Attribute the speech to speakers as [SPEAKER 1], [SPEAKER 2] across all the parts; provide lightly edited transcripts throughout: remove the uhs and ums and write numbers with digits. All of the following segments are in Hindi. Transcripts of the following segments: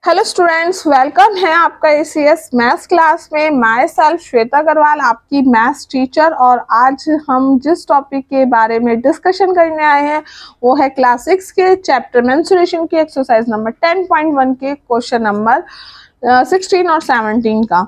[SPEAKER 1] हेलो स्टूडेंट्स, वेलकम है आपका एसीएस मैथ्स क्लास में। माय सेल्फ श्वेता अग्रवाल, आपकी मैथ्स टीचर। और आज हम जिस टॉपिक के बारे में डिस्कशन करने आए हैं वो है क्लास 6 के चैप्टर मेंसुरेशन की एक्सरसाइज नंबर 10.1 के क्वेश्चन नंबर 16 और 17 का।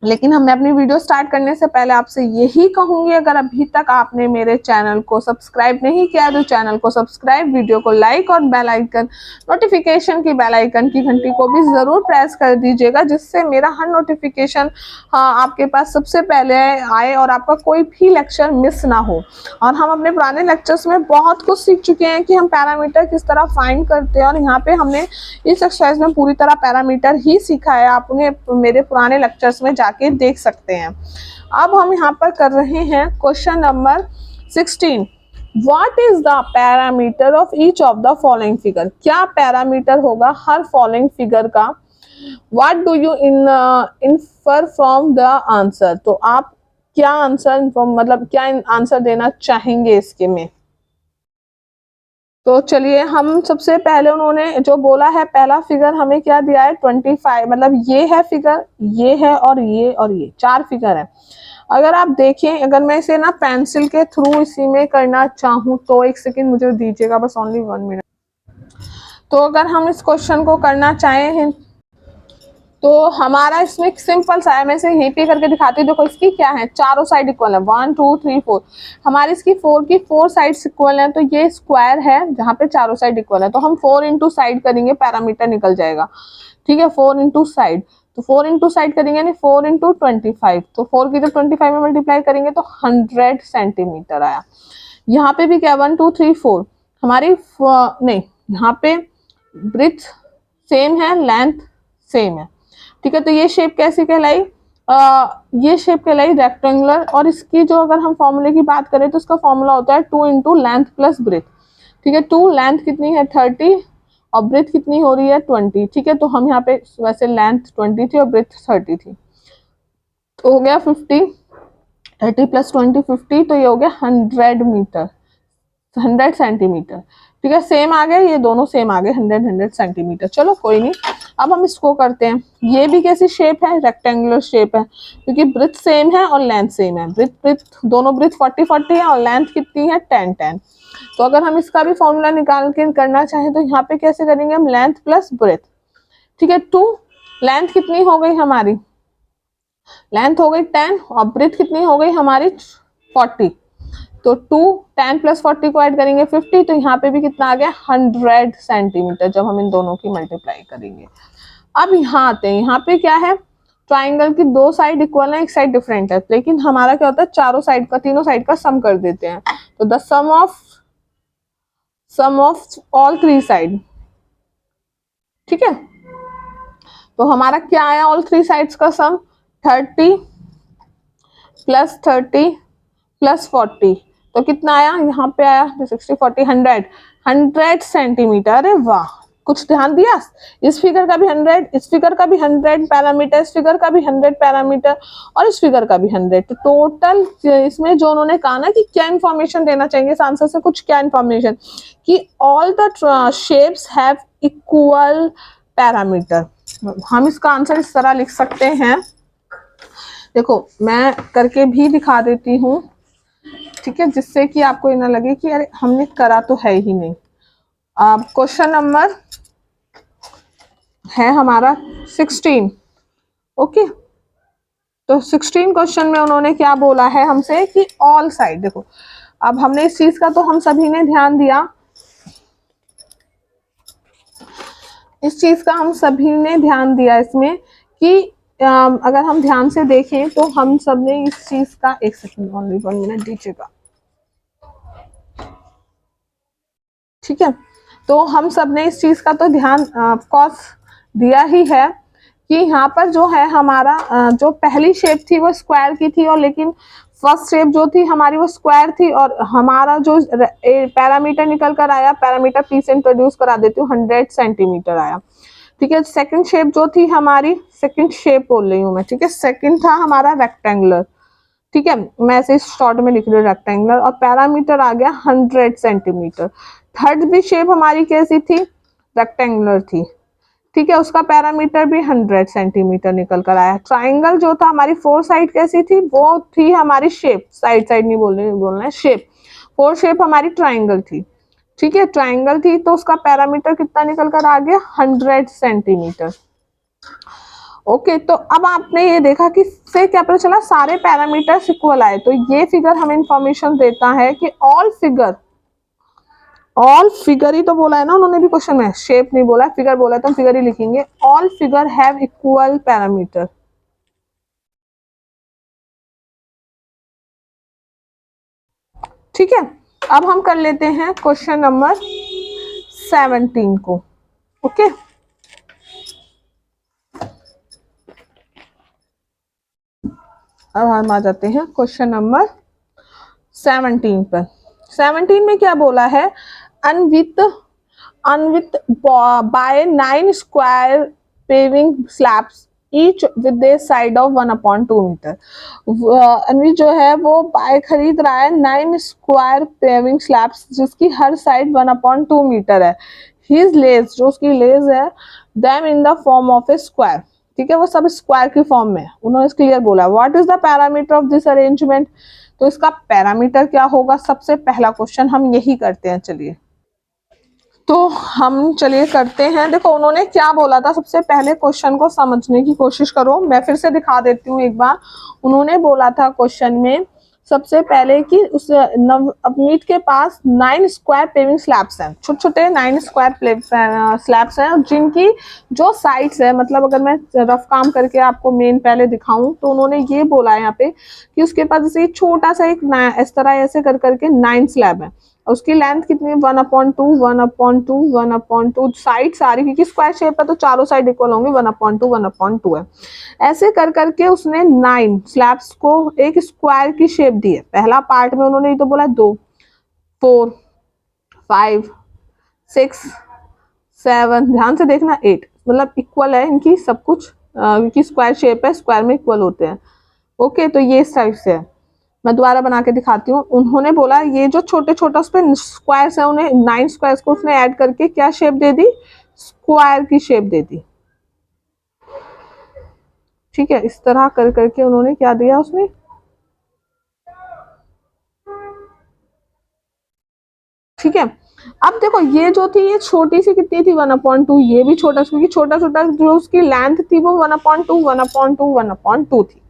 [SPEAKER 1] लेकिन मैं अपनी वीडियो स्टार्ट करने से पहले आपसे यही कहूंगी, अगर अभी तक आपने मेरे चैनल को सब्सक्राइब नहीं किया तो चैनल को सब्सक्राइब, वीडियो को लाइक और बेल आइकन नोटिफिकेशन की बेल आइकन की घंटी को भी जरूर प्रेस कर दीजिएगा, जिससे मेरा हर नोटिफिकेशन आपके पास सबसे पहले आए और आपका कोई भी लेक्चर मिस ना हो। और हम अपने पुराने लेक्चर्स में बहुत कुछ सीख चुके हैं कि हम पैरामीटर किस तरह फाइंड करते हैं, और यहाँ पे हमने इस एक्सरसाइज में पूरी तरह पैरामीटर ही सीखा है। आप उन्हें मेरे पुराने लेक्चर्स में जाके देख सकते हैं। अब हम यहाँ पर कर रहे हैं question number 16। What is the parameter of each of the following figure? क्या पैरामीटर होगा हर फॉलोइंग फिगर का? What do you infer from the answer? तो आप क्या आंसर मतलब क्या आंसर देना चाहेंगे इसके में? तो चलिए, हम सबसे पहले उन्होंने जो बोला है, पहला फिगर हमें क्या दिया है 25, मतलब ये है फिगर, ये है और ये चार फिगर है। अगर आप देखें, अगर मैं इसे ना पेंसिल के थ्रू इसी में करना चाहूँ तो एक सेकेंड मुझे दीजिएगा, बस ओनली 1 मिनट। तो अगर हम इस क्वेश्चन को करना चाहें तो हमारा इसमें सिंपल सा है, मैं इसे यहीं पे करके दिखाती हूँ। देखो इसकी क्या है, चारों साइड इक्वल है, 1 2 3 4। हमारी इसकी 4 साइड्स इक्वल है, तो ये स्क्वायर है जहाँ पे चारों साइड इक्वल है। तो हम 4 इंटू साइड करेंगे, पैरामीटर निकल जाएगा। ठीक है, 4 इंटू साइड, तो 4 इंटू साइड करेंगे यानी 4 इंटू 25। तो 4 की जब 25 में मल्टीप्लाई करेंगे तो 100 सेंटीमीटर आया। यहाँ पे भी क्या 1 2 3 4 हमारी नहीं, यहाँ पे ब्रेथ सेम है, लेंथ सेम है। ठीक है, तो ये शेप कैसी कहलाई? ये शेप कहलाई रेक्टेंगुलर। और इसकी जो अगर हम फॉर्मूले की बात करें तो इसका फॉर्मूला होता है 2 इंटू लेंथ प्लस ब्रेथ। ठीक है, 2 लेंथ कितनी है 30 और ब्रेथ कितनी हो रही है 20। ठीक है, तो हम यहाँ पे वैसे लेंथ 20 थी और ब्रेथ 30 थी, तो हो गया 50। 30 प्लस 20 50, तो ये हो गया 100 मीटर, 100 सेंटीमीटर। ठीक है, सेम आ गए, ये दोनों सेम आ गए, 100 सेंटीमीटर। चलो कोई नहीं, अब हम इसको करते हैं। ये भी कैसी शेप है, रेक्टेंगुलर शेप है, क्योंकि ब्रेथ सेम है और लेंथ सेम है। ब्रेथ दोनों ब्रेथ 40 है और लेंथ कितनी है 10। तो अगर हम इसका भी फॉर्मूला निकाल के करना चाहें तो यहाँ पे कैसे करेंगे हम, लेंथ प्लस ब्रेथ। ठीक है, 2 लेंथ कितनी हो गई हमारी, लेंथ हो गई 10 और ब्रेथ कितनी हो गई हमारी 40। तो 2 10 प्लस 40 को ऐड करेंगे 50, तो यहाँ पे भी कितना आ गया 100 सेंटीमीटर, जब हम इन दोनों की मल्टीप्लाई करेंगे। अब यहाँ आते हैं, यहाँ पे क्या है, ट्राइंगल की 2 साइड इक्वल है, एक साइड डिफरेंट है, लेकिन हमारा क्या होता है चारों साइड का, तीनों साइड का सम कर देते हैं। तो the sum of all 3 side. ठीक है, तो हमारा क्या आया ऑल 3 साइड्स का सम, 30 प्लस 30 प्लस 40, तो कितना आया यहाँ पे आया 60 40 100 सेंटीमीटर। अरे वाह, कुछ ध्यान दिया। इस फिगर का भी 100, इस फिगर का भी 100 पैरामीटर, इस फिगर का भी 100 पैरामीटर और इस फिगर का भी 100। तो टोटल इसमें जो उन्होंने कहा ना कि क्या इंफॉर्मेशन देना चाहिए इस आंसर से, कुछ क्या इंफॉर्मेशन कि all the shapes have equal parameter. हम इसका आंसर इस तरह लिख सकते हैं, देखो मैं करके भी दिखा देती हूँ। ठीक है, जिससे कि आपको ये ना लगे कि अरे हमने करा तो है ही नहीं। अब क्वेश्चन नंबर है हमारा 16। ओके, तो 16 क्वेश्चन में उन्होंने क्या बोला है हमसे कि ऑल साइड। देखो अब हमने इस चीज का तो हम सभी ने ध्यान दिया, इस चीज का हम सभी ने ध्यान दिया इसमें कि अगर हम ध्यान से देखें तो हम सब ने इस चीज का, एक सेकंड ओनली 1 मिनट दीजिएगा। ठीक है, तो हम सब ने इस चीज का तो ध्यान ऑफकोर्स दिया ही है कि यहाँ पर जो है हमारा जो पहली शेप थी वो स्क्वायर की थी, और लेकिन फर्स्ट शेप जो थी हमारी वो स्क्वायर थी, और हमारा जो पैरामीटर निकल कर आया, पैरामीटर पी से इंट्रोड्यूस करा देती हूँ, 100 सेंटीमीटर आया। ठीक है, सेकंड शेप जो थी हमारी, सेकंड शेप बोल रही हूँ मैं, ठीक है, सेकंड था हमारा रेक्टेंगुलर। ठीक है, मैं ऐसे शॉर्ट में लिख रही हूँ रेक्टेंगुलर, और पैरामीटर आ गया 100 सेंटीमीटर। थर्ड भी शेप हमारी कैसी थी, रेक्टेंगुलर थी। ठीक है, उसका पैरामीटर भी 100 सेंटीमीटर निकल कर आया। ट्राइंगल जो था, हमारी 4 साइड कैसी थी, वो थी हमारी शेप, साइड साइड नहीं बोलना है, शेप, 4 शेप हमारी ट्राइंगल थी। ठीक है, ट्राइंगल थी तो उसका पैरामीटर कितना निकल कर आ गया, 100 सेंटीमीटर। ओके, तो अब आपने ये देखा कि से क्या पता चला, सारे पैरामीटर्स इक्वल आए। तो ये फिगर हमें इंफॉर्मेशन देता है कि ऑल फिगर ही तो बोला है ना उन्होंने भी क्वेश्चन में, शेप नहीं बोला, फिगर बोला है, तो हम फिगर ही लिखेंगे। All figure have equal parameter. ठीक है, अब हम कर लेते हैं क्वेश्चन नंबर 17 को। ओके, अब हम आ जाते हैं क्वेश्चन नंबर 17 पर। 17 में क्या बोला है, अनविथ by 9 square paving slabs each with a side of 1/2 metre. अनविथ जो है वो बाय खरीद रहा है 9 स्क्वायर पेविंग स्लैब्स जिसकी हर साइड 1/2 मीटर है। His लेस, जो उसकी लेस है, them in the form of a square। ठीक है, वो सब स्क्वायर की फॉर्म में, उन्होंने क्लियर बोला। What is the parameter of this arrangement, तो इसका पैरामीटर क्या होगा, सबसे पहला क्वेश्चन हम यही करते हैं। चलिए, तो हम चलिए करते हैं। देखो उन्होंने क्या बोला था, सबसे पहले क्वेश्चन को समझने की कोशिश करो, मैं फिर से दिखा देती हूँ एक बार। उन्होंने बोला था क्वेश्चन में सबसे पहले कि उस नवमीत के पास 9 स्क्वायर पेविंग स्लैब्स हैं, छोटे छोटे 9 स्क्वायर स्लैब्स हैं, जिनकी जो साइड्स है, मतलब अगर मैं रफ काम करके आपको मेन पहले दिखाऊं तो उन्होंने ये बोला है यहाँ पे कि उसके पास जैसे छोटा सा एक इस तरह ऐसे कर करके 9 स्लैब है। उसकी लेंथ कितनी, 1/2 1/2 1/2, साइड सारी, क्योंकि स्क्वायर शेप है तो चारों साइड इक्वल होंगे, 1/2 1/2 है। ऐसे कर करके उसने 9 स्लैब्स को एक स्क्वायर की शेप दी है। पहला पार्ट में उन्होंने ये तो बोला 2 4 5 6 7, ध्यान से देखना 8, मतलब इक्वल है इनकी सब कुछ, क्योंकि स्क्वायर शेप है, स्क्वायर में इक्वल होते हैं। ओके, तो ये इस टाइप से है। मैं दोबारा बना के दिखाती हूँ। उन्होंने बोला ये जो छोटे छोटा उस पर स्क्वायर्स है, उन्हें 9 स्क्वायर्स को उसने ऐड करके क्या शेप दे दी, स्क्वायर की शेप दे दी। ठीक है, इस तरह कर करके उन्होंने क्या दिया उसमें, ठीक है। अब देखो ये जो थी, ये छोटी सी कितनी थी, 1/2, ये भी छोटा, क्योंकि छोटा छोटा जो उसकी लेंथ थी वो 1/2 1/2 1/2 थी।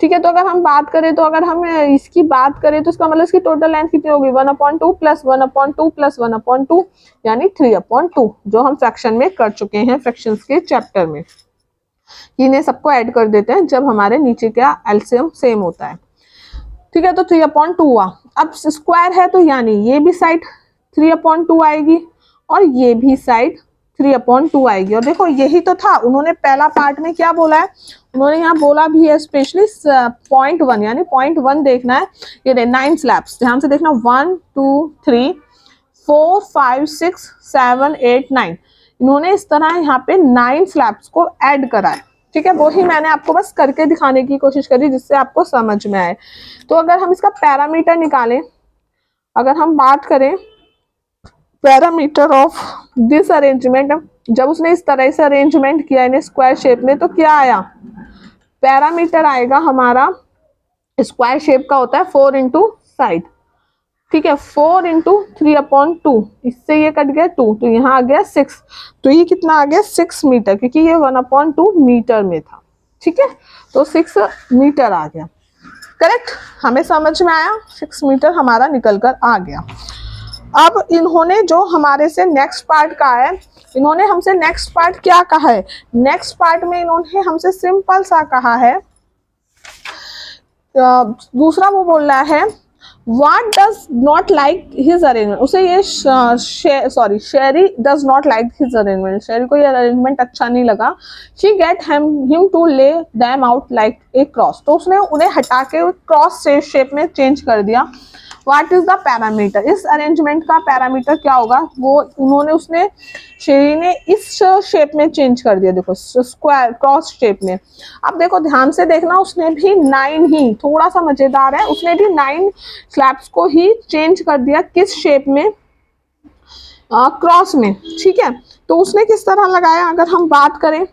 [SPEAKER 1] ठीक है, तो अगर हम बात करें, तो अगर हम इसकी बात करें तो इसका मतलब इसकी टोटल लेंथ कितनी होगी, 1/2 प्लस 1/2 प्लस 1/2, यानी 3/2, जो हम फ्रैक्शन में कर चुके हैं फ्रैक्शंस के चैप्टर में। इन्हें सबको ऐड कर देते हैं जब हमारे नीचे का एलसीएम सेम होता है। ठीक है, तो 3/2 हुआ। अब स्क्वायर है तो यानी ये भी साइड 3/2 आएगी और ये भी साइड 3/2 आएगी। और देखो यही तो था, उन्होंने पहला पार्ट में क्या बोला है, उन्होंने यहाँ बोला भी है स्पेशली 0.1, यानी 0.1 देखना है। ये 9 स्लैब्स, ध्यान से देखना, 1 2 3 4 5 6 7 8 9, इन्होंने इस तरह यहाँ पे 9 स्लैब्स को ऐड करा है। ठीक है, वही मैंने आपको बस करके दिखाने की कोशिश करी जिससे आपको समझ में आए। तो अगर हम इसका पैरामीटर निकालें, अगर हम बात करें पैरामीटर ऑफ दिस अरेंजमेंट, जब उसने इस तरह से अरेंजमेंट किया इन्हें स्क्वायर शेप में, तो क्या आया, पैरामीटर आएगा हमारा, स्क्वायर शेप का होता है 4 इंटू साइड। ठीक है, 4 इंटू 3/2, इससे ये कट गया 2, तो यहाँ आ गया 6, तो ये कितना आ गया 6 मीटर, क्योंकि ये 1/2 मीटर में था। ठीक है, तो 6 मीटर आ गया। करेक्ट, हमें समझ में आया, 6 मीटर हमारा निकल कर आ गया। अब इन्होंने जो हमारे से नेक्स्ट पार्ट का है, इन्होंने हमसे नेक्स्ट पार्ट क्या कहा है, नेक्स्ट पार्ट में इन्होंने हमसे सिंपल सा कहा है, दूसरा वो बोल रहा है What does not like his arrangement, उसे ये शेरी does not like his arrangement, शेरी को ये अरेंजमेंट अच्छा नहीं लगा। She get him to lay them out like a cross, तो उसने उन्हें हटा के क्रॉस शेप में चेंज कर दिया। What is the parameter, इस अरेंजमेंट का पैरामीटर क्या होगा, वो उन्होंने उसने शेरी ने इस शेप में चेंज कर दिया, देखो स्क्वायर क्रॉस शेप में। अब देखो ध्यान से देखना, उसने भी 9 ही, थोड़ा सा मजेदार है, उसने भी 9 स्लैब्स को ही चेंज कर दिया किस शेप में, क्रॉस में, ठीक है। तो उसने किस तरह लगाया, अगर हम बात करें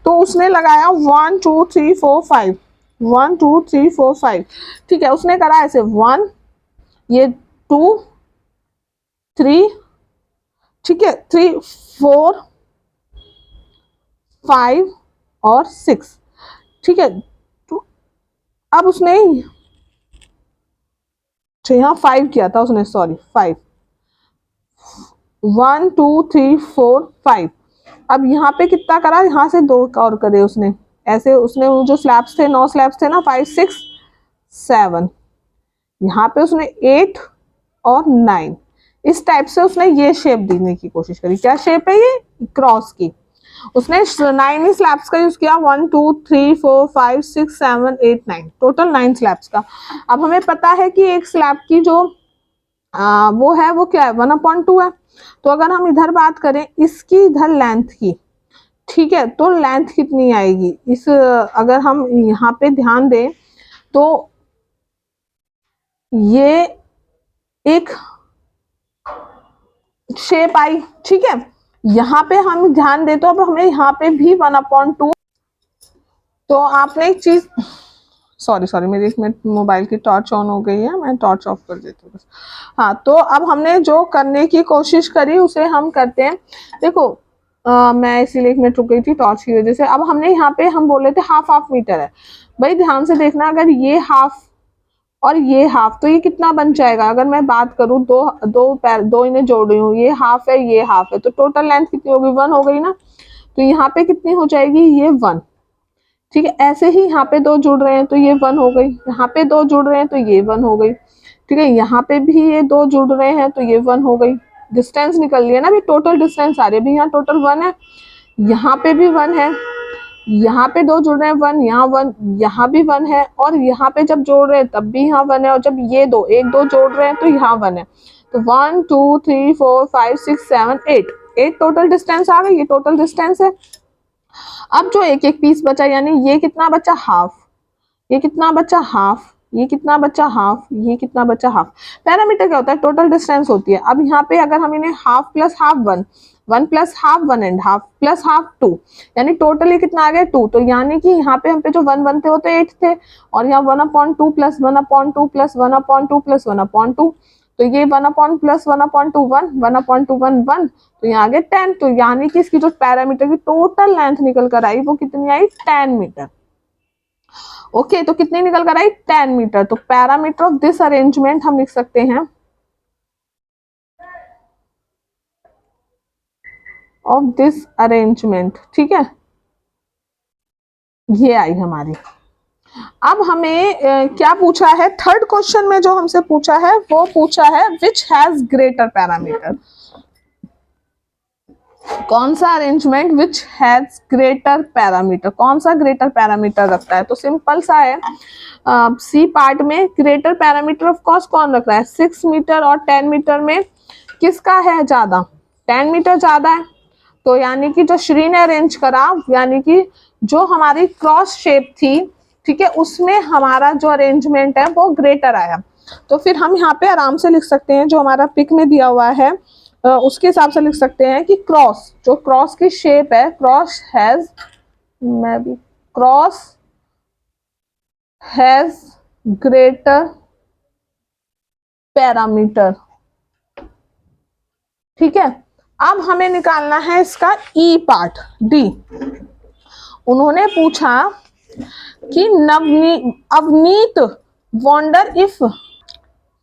[SPEAKER 1] तो उसने लगाया 1 2 3 4 5, 1 2 3 4 5, ठीक है। उसने करा ऐसे 1, ये 2 3, ठीक है, 3 4 5 और 6, ठीक है। तो अब उसने यहाँ 5 किया था उसने, सॉरी 5, 1 2 3 4 5। अब यहाँ पे कितना करा, यहाँ से 2 और करे उसने, ऐसे उसने वो जो स्लैब्स थे, 9 स्लैब्स थे ना, 5 6 7, यहाँ पे उसने 8 और 9, इस टाइप से उसने ये शेप देने की कोशिश करी। क्या शेप है ये, क्रॉस की। उसने 9 ही स्लैब्स का यूज किया, 1 2 3 4 5 6 7 8 9, टोटल 9 स्लैब्स का। अब हमें पता है कि एक स्लैब की जो वो है वो क्या है, 1/2 है। तो अगर हम इधर बात करें इसकी इधर लेंथ की, ठीक है, तो लेंथ कितनी आएगी इस, अगर हम यहाँ पे ध्यान दें तो ये एक शेप आई, ठीक है। यहाँ पे हम ध्यान दें तो अब हमें यहाँ पे भी 1/2, तो आपने एक चीज, सॉरी सॉरी मेरी एक मिनट मोबाइल की टॉर्च ऑन हो गई है, मैं टॉर्च ऑफ कर देती हूँ बस। हाँ, तो अब हमने जो करने की कोशिश करी उसे हम करते हैं, देखो मैं इसीलिए एक मिनट रुक गई थी टॉर्च की वजह से। अब हमने यहाँ पे हम बोले थे हाफ हाफ मीटर है, भाई ध्यान से देखना, अगर ये हाफ और ये हाफ, तो ये कितना बन जाएगा, अगर मैं बात करूँ दो दो पैर, दो इन्हें जोड़ रही हूँ, ये हाफ है ये हाफ है, तो टोटल लेंथ कितनी होगी, 1 हो गई ना। तो यहाँ पे कितनी हो जाएगी, ये 1, ठीक है। ऐसे ही यहाँ पे 2 जुड़ रहे हैं तो ये 1 हो गई, यहाँ पे 2 जुड़ रहे हैं तो ये 1 हो गई, ठीक है। यहाँ पे भी ये 2 जुड़ रहे हैं तो ये 1 हो गई, डिस्टेंस निकल लिया ना, अभी टोटल डिस्टेंस आ रही है, अभी यहाँ टोटल 1 है, यहाँ पे भी 1 है, यहाँ पे 2 जुड़ रहे हैं 1, यहाँ 1, यहाँ भी 1 है, और यहाँ पे जब जोड़ रहे हैं तब भी यहाँ 1 है, और जब ये दो 1 2 जोड़ रहे हैं तो यहाँ 1 है। तो 1 2 3 4 5 6 7 8, 8 टोटल डिस्टेंस आ गई, ये टोटल डिस्टेंस है। अब जो एक एक पीस बचा, यानी ये कितना बचा, हाफ, ये कितना बचा, हाफ, ये कितना बचा, हाफ, ये कितना बचा, हाफ। पैरामीटर क्या होता है, टोटल डिस्टेंस होती है। अब यहाँ पे अगर हम इन्हें half plus half 1, 1 plus half 1.5 plus half 2, यानी टोटली कितना आ गया 2। तो यानी कि यहाँ पे हम पे जो 1 बनते होते 8 थे, और यहाँ 1/2 प्लस 1/2 प्लस 1/2 प्लस 1/2, तो ये 1 प्लस 1/2 1, 1/2 1 1, तो यहाँ आ गया 10। तो यानी कि इसकी जो पैरामीटर की टोटल लेंथ निकल कर आई वो कितनी आई, 10 मीटर। ओके, तो कितनी निकल कर आई, 10 मीटर। तो पैरामीटर ऑफ दिस अरेंजमेंट हम लिख सकते हैं, ऑफ दिस अरेंजमेंट, ठीक है, ये आई हमारी। अब हमें क्या पूछा है, थर्ड क्वेश्चन में जो हमसे पूछा है वो पूछा है विच हैज ग्रेटर पैरामीटर, कौन सा arrangement which has greater parameter, कौन सा ग्रेटर पैरामीटर रखता है। तो सिंपल सा है, सी पार्ट में ग्रेटर पैरामीटर ऑफ कोर्स कौन रख रहा है, 6 मीटर और 10 मीटर में किसका है ज्यादा, 10 मीटर ज्यादा है। तो यानी कि जो श्री ने अरेंज करा, यानी कि जो हमारी क्रॉस शेप थी, ठीक है, उसमें हमारा जो अरेंजमेंट है वो ग्रेटर आया। तो फिर हम यहाँ पे आराम से लिख सकते हैं, जो हमारा पिक में दिया हुआ है उसके हिसाब से लिख सकते हैं कि क्रॉस, जो क्रॉस की शेप है, क्रॉस हैज, मैं भी, क्रॉस हैज ग्रेटर पैरामीटर, ठीक है। अब हमें निकालना है इसका ई पार्ट, डी। उन्होंने पूछा कि अवनीत वंडर इफ,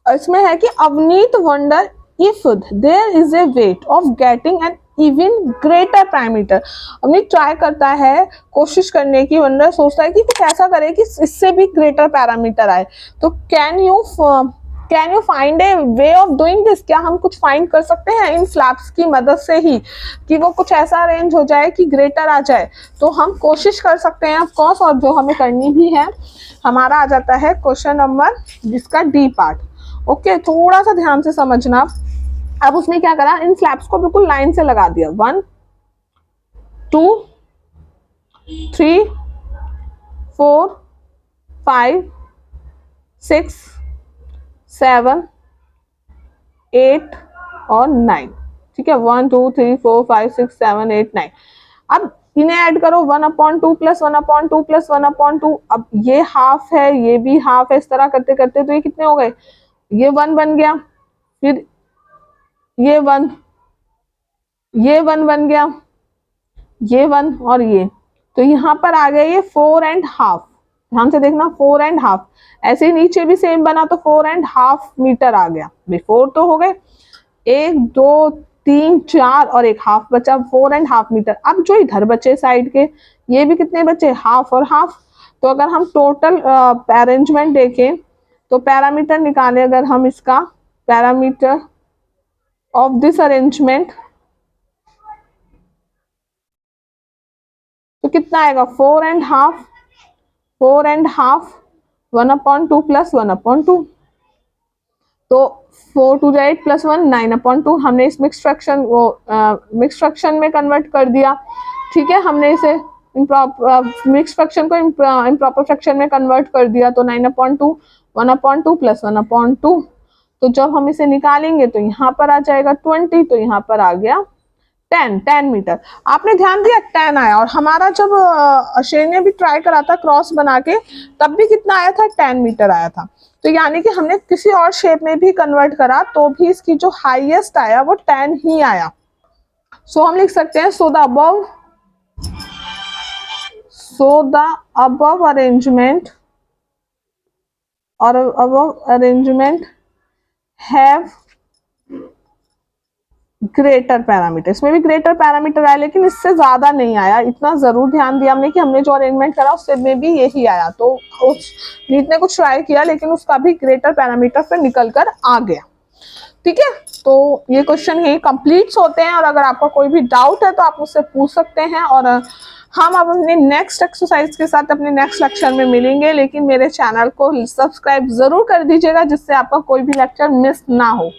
[SPEAKER 1] इसमें है कि Avneet wonder if there is a wait of getting an even greater parameter. Avneet try करता है, कोशिश करने की, वंडर सोचता है कि कुछ ऐसा करे कि इससे भी ग्रेटर पैरामीटर आए। तो can you find A way of doing this, क्या हम कुछ फाइंड कर सकते हैं इन स्लैब्स की मदद से ही कि वो कुछ ऐसा अरेंज हो जाए कि ग्रेटर आ जाए। तो हम कोशिश कर सकते हैं ऑफ कोर्स, और जो हमें करनी भी है। हमारा आ जाता है क्वेश्चन नंबर जिसका डी पार्ट। ओके, थोड़ा सा ध्यान से समझना। अब उसने क्या करा, इन स्लैब्स को बिल्कुल लाइन से लगा दिया, 1 2 3 4 5 6 7 8 और 9, ठीक है, 1 2 3 4 5 6 7 8 9। अब इन्हें ऐड करो, 1/2 प्लस 1/2 प्लस 1/2। अब ये हाफ है, ये भी हाफ है, इस तरह करते करते तो ये कितने हो गए, ये 1 बन गया, फिर ये 1, ये 1 बन गया, ये 1 और ये, तो यहाँ पर आ गया ये 4.5। ध्यान से देखना, 4.5। ऐसे ही नीचे भी सेम बना तो 4.5 मीटर आ गया। 4 तो हो गए, 1 2 3 4 और एक हाफ बचा, 4.5 मीटर। अब जो इधर बचे साइड के, ये भी कितने बचे, हाफ और हाफ। तो अगर हम टोटल अरेंजमेंट देखें तो पैरामीटर निकालें, अगर हम इसका पैरामीटर ऑफ दिस अरेंजमेंट तो कितना आएगा, 4.5 1/2 प्लस 1/2, तो 4 2 8 प्लस 1 9/2। हमने इस मिक्स फ्रैक्शन वो मिक्स फ्रैक्शन में कन्वर्ट कर दिया, ठीक है, हमने इसे मिक्स फ्रैक्शन को इम्प्रॉपर फ्रैक्शन में कन्वर्ट कर दिया, तो 9/2 1/2 प्लस 1/2। तो जब हम इसे निकालेंगे तो यहाँ पर आ जाएगा 20, तो यहाँ पर आ गया 10 मीटर। आपने ध्यान दिया 10 आया, और हमारा जब अशेर ने भी ट्राई करा था क्रॉस बना के, तब भी कितना आया था, 10 मीटर आया था। तो यानी कि हमने किसी और शेप में भी कन्वर्ट करा तो भी इसकी जो हाईएस्ट आया वो 10 ही आया। सो हम लिख सकते हैं, सो द अबव अरेंजमेंट और above arrangement have greater parameter. इसमें भी ग्रेटर पैरामीटर आया, लेकिन इससे ज्यादा नहीं आया। इतना जरूर ध्यान दिया हमने कि हमने जो अरेंजमेंट करा उससे में भी यही आया। तो उस नीट ने कुछ ट्राई किया, लेकिन उसका भी ग्रेटर पैरामीटर पे निकल कर आ गया। ठीक है, तो ये क्वेश्चन यही कंप्लीट होते हैं, और अगर आपका कोई भी डाउट है तो आप मुझसे पूछ सकते हैं। और हम अब अपने नेक्स्ट एक्सरसाइज के साथ अपने नेक्स्ट लेक्चर में मिलेंगे, लेकिन मेरे चैनल को सब्सक्राइब जरूर कर दीजिएगा, जिससे आपका कोई भी लेक्चर मिस ना हो।